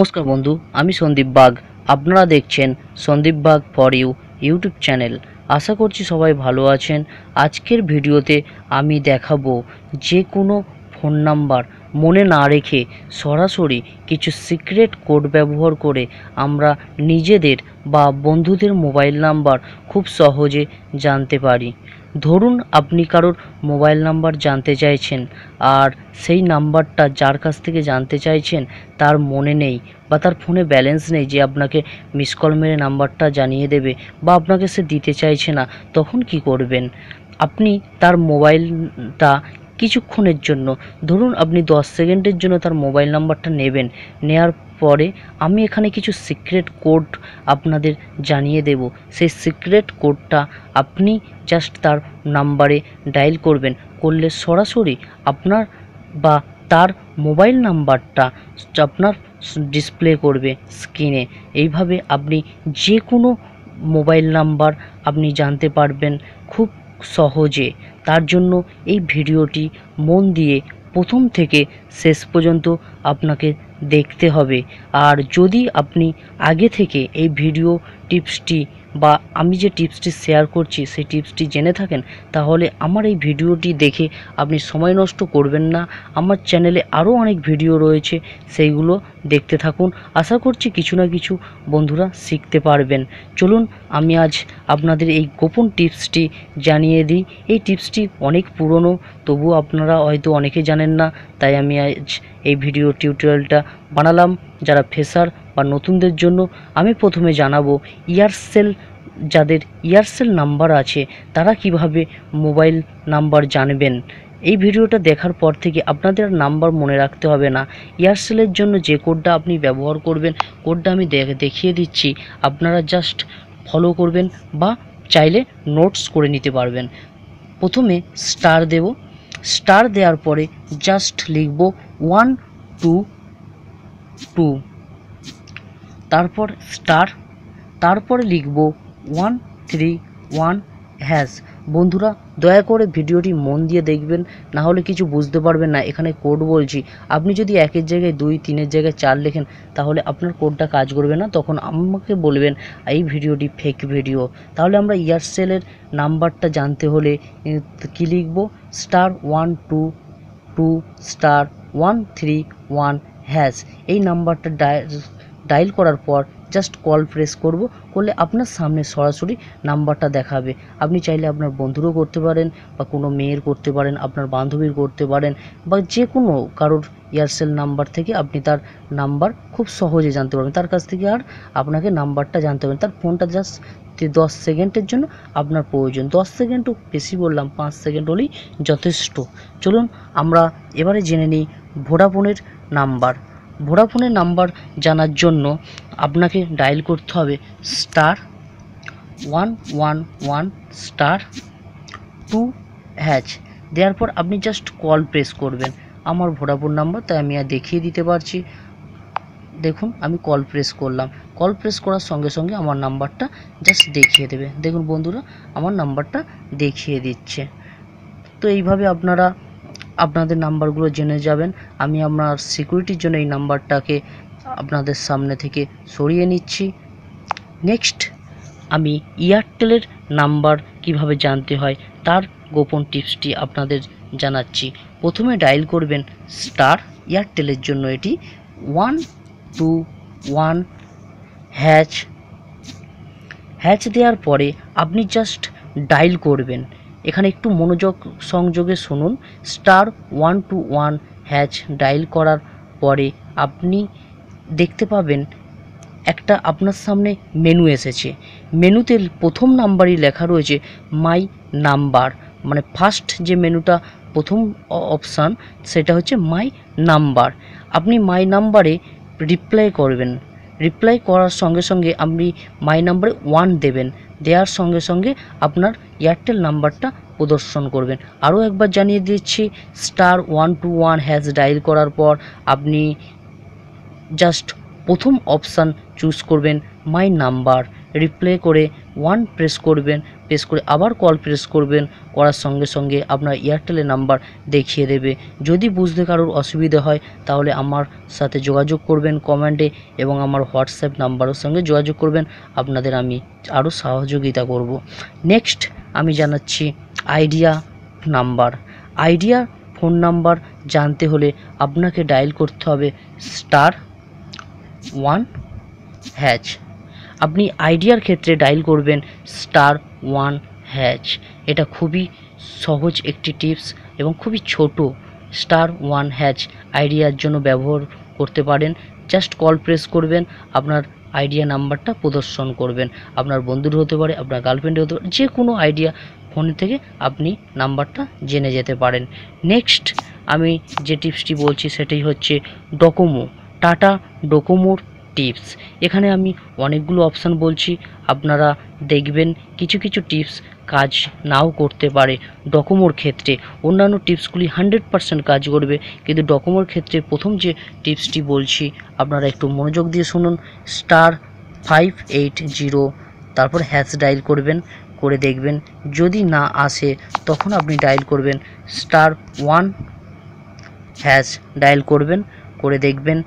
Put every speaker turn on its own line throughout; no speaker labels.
নমস্কার বন্ধু, আমি সন্দীপ বাগ। আপনারা দেখছেন Sandip Bag for you YouTube channel. আশা করছি সবাই ভালো আছেন। আজকের ভিডিওতে আমি দেখাবো যে কোনো ফোন নাম্বার মনে না রেখে সরাসরি কিছু সিক্রেট কোড ব্যবহার করে আমরা নিজেদের বা বন্ধুদের মোবাইল নাম্বার খুব সহজে জানতে পারি। ধরুন আপনি কারোর মোবাইল নাম্বার জানতে চাইছেন, আর সেই নাম্বারটা যার কাছ থেকে জানতে চাইছেন তার মনে নেই বা তার ফোনে ব্যালেন্স নেই যে আপনাকে মিস কল মেরে নাম্বারটা জানিয়ে দেবে, বা আপনাকে সে দিতে চাইছে না। তখন কি করবেন? আপনি তার মোবাইলটা কিছুক্ষণের জন্য, ধরুন আপনি 10 সেকেন্ডের জন্য তার মোবাইল নাম্বারটা নেবেন। নেওয়ার পরে আমি এখানে কিছু সিক্রেট কোড আপনাদের জানিয়ে দেব। সেই সিক্রেট কোডটা আপনি জাস্ট তার নাম্বারে ডায়াল করবেন। করলে সরাসরি আপনার বা তার মোবাইল নাম্বারটা আপনার ডিসপ্লে করবে স্ক্রিনে। এইভাবে আপনি যে কোনো মোবাইল নাম্বার আপনি জানতে পারবেন খুব সহজে। তার জন্য এই ভিডিওটি মন দিয়ে প্রথম থেকে শেষ পর্যন্ত আপনাকে দেখতে হবে। আর যদি আপনি আগে থেকে এই ভিডিও টিপসটি বা আমি যে টিপসটি শেয়ার করছি সেই টিপসটি জেনে থাকেন, তাহলে আমার এই ভিডিওটি দেখে আপনি সময় নষ্ট করবেন না। আমার চ্যানেলে আরও অনেক ভিডিও রয়েছে, সেইগুলো দেখতে থাকুন। আশা করছি কিছু না কিছু বন্ধুরা শিখতে পারবেন। চলুন আমি আজ আপনাদের এই গোপন টিপসটি জানিয়ে দিই। এই টিপসটি অনেক পুরনো, তবুও আপনারা হয়তো অনেকে জানেন না, তাই আমি আজ এই ভিডিও টিউটোরিয়ালটা বানালাম যারা ফ্রেশার বা নতুনদের জন্য। আমি প্রথমে জানাবো এয়ারসেল, যাদের এয়ারসেল নাম্বার আছে তারা কিভাবে মোবাইল নাম্বার জানবেন। এই ভিডিওটা দেখার পর থেকে আপনাদের নাম্বার মনে রাখতে হবে না। এয়ারসেলের জন্য যে কোডটা আপনি ব্যবহার করবেন, কোডটা আমি দেখিয়ে দিচ্ছি, আপনারা জাস্ট ফলো করবেন বা চাইলে নোটস করে নিতে পারবেন। প্রথমে স্টার দেব। স্টার দেওয়ার পরে জাস্ট লিখব 122, তারপর স্টার, তারপরে লিখব 131 হ্যাশ। বন্ধুরা দয়া করে ভিডিওটি মন দিয়ে দেখবেন, না হলে কিছু বুঝতে পারবেন না। এখানে কোড বলছি, আপনি যদি 1-এর জায়গায় 2, 3-এর জায়গায় 4 লেখেন তাহলে আপনার কোডটা কাজ করবে না। তখন আমাকে বলবেন এই ভিডিওটি ফেক ভিডিও। তাহলে আমরা এয়ারসেলের নাম্বারটা জানতে হলে কী লিখব? Star 122 star 131 hash. এই নাম্বারটা ডায়াল করার পর জাস্ট কল প্রেস করব। করলে আপনার সামনে সরাসরি নাম্বারটা দেখাবে। আপনি চাইলে আপনার বন্ধুরও করতে পারেন, বা কোনো মেয়ের করতে পারেন, আপনার বান্ধবীর করতে পারেন, বা যে কোনো কারোর এয়ারসেল নাম্বার থেকে আপনি তার নাম্বার খুব সহজে জানতে পারবেন। তার কাছ থেকে আর আপনাকে নাম্বারটা জানতে হবে, তার ফোনটা জাস্ট 10 সেকেন্ডের জন্য আপনার প্রয়োজন। 10 সেকেন্ডও বেশি বললাম, 5 সেকেন্ড হলেই যথেষ্ট। চলুন আমরা এবারে জেনে নিই ভোডাফোনের নাম্বার। ভোডাফোনের নাম্বার জানার জন্য আপনাকে ডায়াল করতে হবে স্টার 111 স্টার 2 হ্যাচ। দেওয়ার পর আপনি জাস্ট কল প্রেস করবেন। আমার ভোডাফোন নাম্বার, তাই আমি আর দেখিয়ে দিতে পারছি। দেখুন আমি কল প্রেস করলাম। কল প্রেস করার সঙ্গে সঙ্গে আমার নাম্বারটা জাস্ট দেখিয়ে দেবে। দেখুন বন্ধুরা আমার নাম্বারটা দেখিয়ে দিচ্ছে। তো এইভাবে আপনারা আপনাদের নাম্বারগুলো জেনে যাবেন। আমি আমার সিকিউরিটির জন্য এই নাম্বারটাকে আপনাদের সামনে থেকে সরিয়ে নিচ্ছি। নেক্সট আমি এয়ারটেলের নাম্বার কিভাবে জানতে হয় তার গোপন টিপসটি আপনাদের জানাচ্ছি। প্রথমে ডায়াল করবেন স্টার, এয়ারটেলের জন্য এটি 121 হ্যাচ। হ্যাচ দেওয়ার পরে আপনি জাস্ট ডায়াল করবেন। এখানে একটু মনোযোগ সংযোগে শুনুন। স্টার 121 হ্যাচ ডায়াল করার পরে আপনি দেখতে পাবেন একটা আপনার সামনে মেনু এসেছে। মেনুতে প্রথম নাম্বারই লেখা রয়েছে মাই নাম্বার, মানে ফার্স্ট যে মেনুটা প্রথম অপশান সেটা হচ্ছে মাই নাম্বার। আপনি মাই নাম্বারে রিপ্লাই করবেন। রিপ্লাই করার সঙ্গে সঙ্গে আপনি মাই নাম্বারে 1 দেবেন। দেওয়ার সঙ্গে সঙ্গে আপনার এয়ারটেল নাম্বারটা প্রদর্শন করবেন। আরও একবার জানিয়ে দিচ্ছি, স্টার 121 হ্যাশ ডায়াল করার পর আপনি জাস্ট প্রথম অপশান চুজ করবেন মাই নাম্বার। রিপ্লাই করে 1 প্রেস করবেন, প্রেস করে আবার কল প্রেস করবেন, করার সঙ্গে সঙ্গে আপনার এয়ারটেলের নাম্বার দেখিয়ে দেবে। যদি বুঝতে কারোর অসুবিধা হয় তাহলে আমার সাথে যোগাযোগ করবেন কমেন্টে এবং আমার হোয়াটসঅ্যাপ নাম্বারের সঙ্গে যোগাযোগ করবেন, আপনাদের আমি আরও সহযোগিতা করব। নেক্সট আমি জানাচ্ছি idea number. Idea phone number জানতে হলে আপনাকে ডায়াল করতে হবে *1#। আপনি আইডিয়ার ক্ষেত্রে ডায়াল করবেন *1#। এটা খুবই সহজ একটি টিপস এবং খুবই ছোট। *1# আইডিয়ার জন্য ব্যবহার করতে পারেন। জাস্ট কল প্রেস করবেন, আপনার আইডিয়া নাম্বারটা প্রদর্শন করবেন। আপনার বন্ধুর হতে পারে, আপনার গার্লফ্রেন্ডের হতে পারে, যে কোনো আইডিয়া ফোন থেকে আপনি নাম্বারটা জেনে যেতে পারেন। নেক্সট আমি যে টিপসটি বলছি সেটাই হচ্ছে ডোকোমো, টাটা ডোকোমোর টিপস। এখানে আমি অনেকগুলো অপশান বলছি, আপনারা দেখবেন কিছু কিছু টিপস কাজ নাও করতে পারে ডোকোমোর ক্ষেত্রে। অন্যান্য টিপসগুলি 100% কাজ করবে, কিন্তু ডোকোমোর ক্ষেত্রে প্রথম যে টিপসটি বলছি আপনারা একটু মনোযোগ দিয়ে শুনুন। *580 তারপর হ্যাশ ডায়াল করবেন, করে দেখবেন যদি না আসে তখন আপনি ডায়াল করবেন *1# ডায়াল করবেন, করে দেখবেন।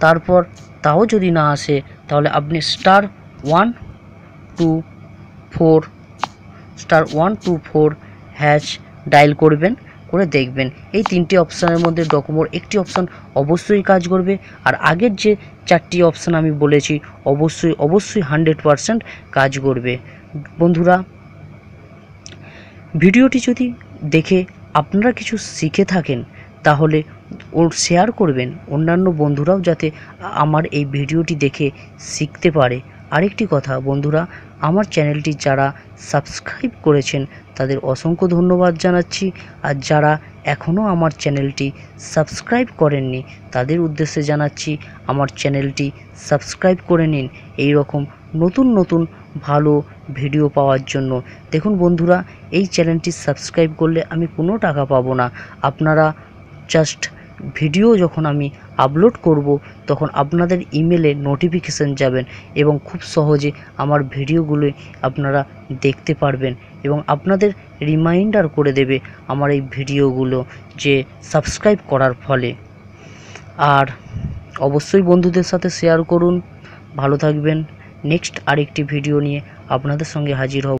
তারপর তাও যদি না আসে তাহলে আপনি *124# ডায়াল করবেন, করে দেখবেন। এই তিনটি অপশানের মধ্যে ডোকোমোর একটি অপশান অবশ্যই কাজ করবে, আর আগের যে 4টি অপশান আমি বলেছি অবশ্যই 100% কাজ করবে। বন্ধুরা, ভিডিওটি যদি দেখে আপনারা কিছু শিখে থাকেন তাহলে শেয়ার করবেন, অন্যান্য বন্ধুরাও যাতে আমার এই ভিডিওটি দেখে শিখতে পারে। আরেকটি কথা বন্ধুরা, আমার চ্যানেলটি যারা সাবস্ক্রাইব করেছেন তাদের অসংখ্য ধন্যবাদ জানাচ্ছি, আর যারা এখনও আমার চ্যানেলটি সাবস্ক্রাইব করেননি তাদের উদ্দেশ্যে জানাচ্ছি আমার চ্যানেলটি সাবস্ক্রাইব করে নিন এই রকম নতুন নতুন ভালো ভিডিও পাওয়ার জন্য। দেখুন বন্ধুরা, এই চ্যানেলটি সাবস্ক্রাইব করলে আমি কোনো টাকা পাবো না, আপনারা জাস্ট ভিডিও যখন আমি আপলোড করব তখন আপনাদের ইমেলে নোটিফিকেশান যাবেন এবং খুব সহজে আমার ভিডিওগুলো আপনারা দেখতে পারবেন এবং আপনাদের রিমাইন্ডার করে দেবে আমার এই ভিডিওগুলো যে সাবস্ক্রাইব করার ফলে। আর অবশ্যই বন্ধুদের সাথে শেয়ার করুন। ভালো থাকবেন। নেক্সট আরেকটি ভিডিও নিয়ে আপনাদের সঙ্গে হাজির হব।